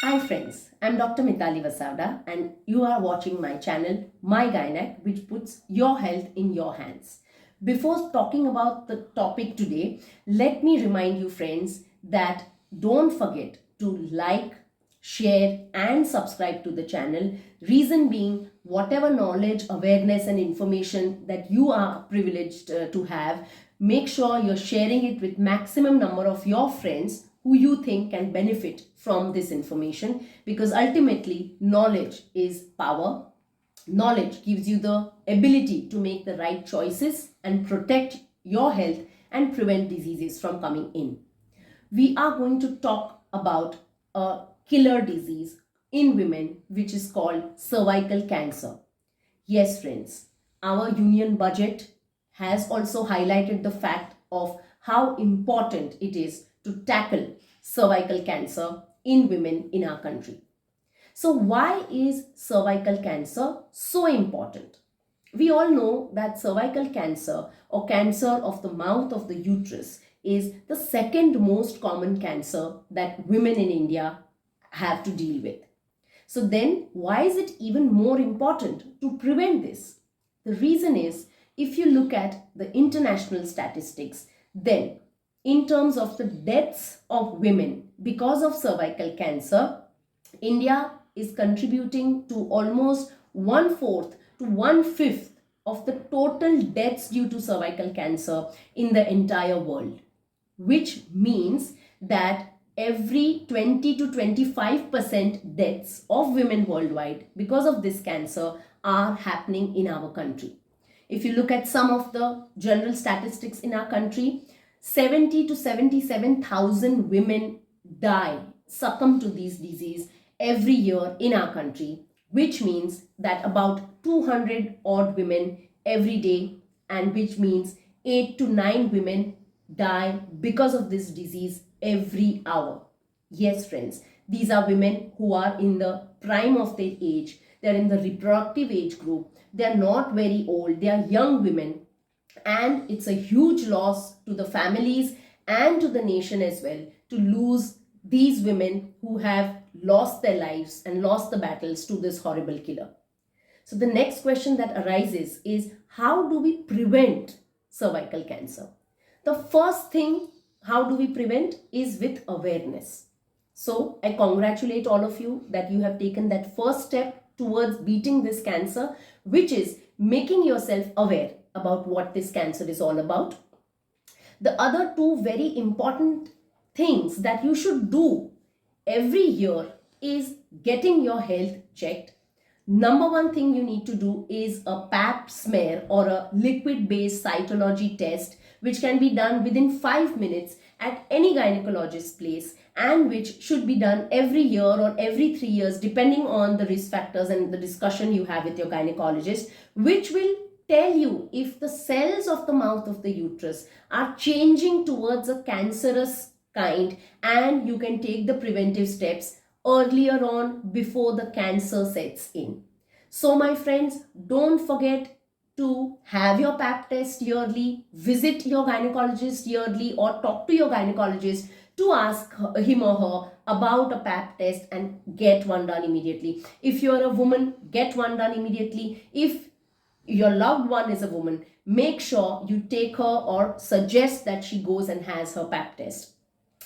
Hi friends, I'm Dr. Mitali Vasavada and you are watching my channel, My Gynaec, which puts your health in your hands. Before talking about the topic today, let me remind you friends that don't forget to like, share and subscribe to the channel. Reason being, whatever knowledge, awareness and information that you are privileged to have, make sure you're sharing it with maximum number of your friends who you think can benefit from this information, because ultimately knowledge is power. Knowledge gives you the ability to make the right choices and protect your health and prevent diseases from coming in. We are going to talk about a killer disease in women which is called cervical cancer. Yes, friends, our union budget has also highlighted the fact of how important it is to tackle cervical cancer in women in our country. So, why is cervical cancer so important? We all know that cervical cancer or cancer of the mouth of the uterus is the second most common cancer that women in India have to deal with. So then why is it even more important to prevent this? The reason is, if you look at the international statistics, then in terms of the deaths of women because of cervical cancer, India is contributing to almost 1/4 to 1/5 of the total deaths due to cervical cancer in the entire world, which means that every 20 to 25% deaths of women worldwide because of this cancer are happening in our country. If you look at some of the general statistics in our country, 70 to 77,000 women succumb to this disease every year in our country, which means that about 200 odd women every day, and which means 8 to 9 women die because of this disease every hour. Yes, friends, these are women who are in the prime of their age. They are in the reproductive age group. They are not very old. They are young women. And it's a huge loss to the families and to the nation as well to lose these women who have lost their lives and lost the battles to this horrible killer. So the next question that arises is, how do we prevent cervical cancer? The first thing, how do we prevent, is with awareness. So I congratulate all of you that you have taken that first step towards beating this cancer, which is making yourself aware about what this cancer is all about. The other two very important things that you should do every year is getting your health checked. Number one thing you need to do is a pap smear or a liquid based cytology test, which can be done within 5 minutes at any gynecologist place, and which should be done every year or every 3 years depending on the risk factors and the discussion you have with your gynecologist, which will tell you if the cells of the mouth of the uterus are changing towards a cancerous kind, and you can take the preventive steps earlier on before the cancer sets in. So my friends, don't forget to have your pap test yearly, visit your gynecologist yearly, or talk to your gynecologist to ask him or her about a pap test and get one done immediately. If you're a woman, get one done immediately. If your loved one is a woman, make sure you take her or suggest that she goes and has her pap test.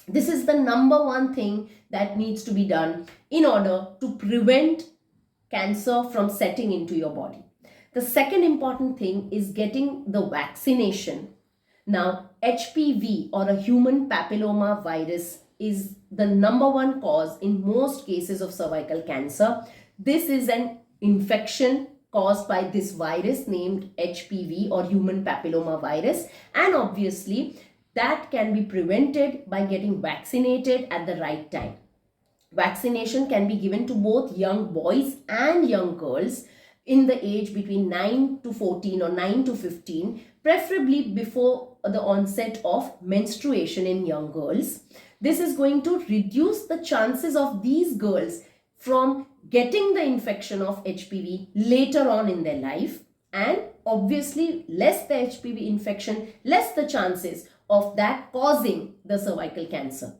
This is the number one thing that needs to be done in order to prevent cancer from setting into your body. The second important thing is getting the vaccination. Now, HPV or a human papilloma virus is the number one cause in most cases of cervical cancer. This is an infection caused by this virus named HPV or human papilloma virus, and obviously that can be prevented by getting vaccinated at the right time. Vaccination can be given to both young boys and young girls in the age between 9 to 14 or 9 to 15, preferably before the onset of menstruation in young girls. This is going to reduce the chances of these girls from getting the infection of HPV later on in their life, and obviously less the HPV infection, less the chances of that causing the cervical cancer.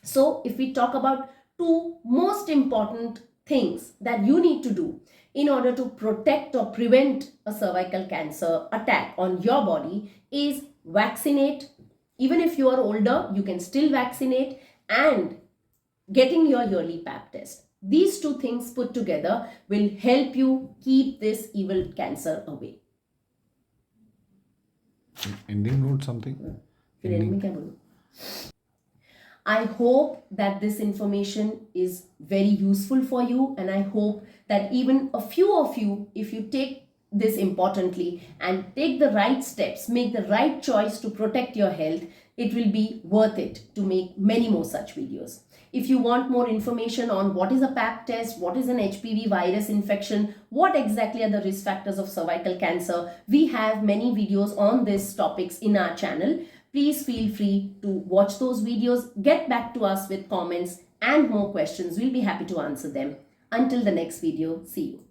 So if we talk about two most important things that you need to do in order to protect or prevent a cervical cancer attack on your body is vaccinate. Even if you are older, you can still vaccinate, and getting your yearly pap test. These two things put together will help you keep this evil cancer away. Ending note something. फिर end में क्या बोलूं? I hope that this information is very useful for you, and I hope that even a few of you, if you take this importantly and take the right steps, make the right choice to protect your health, it will be worth it to make many more such videos. If you want more information on what is a pap test, what is an HPV virus infection, what exactly are the risk factors of cervical cancer, we have many videos on these topics in our channel. Please feel free to watch those videos, get back to us with comments and more questions. We'll be happy to answer them. Until the next video, see you.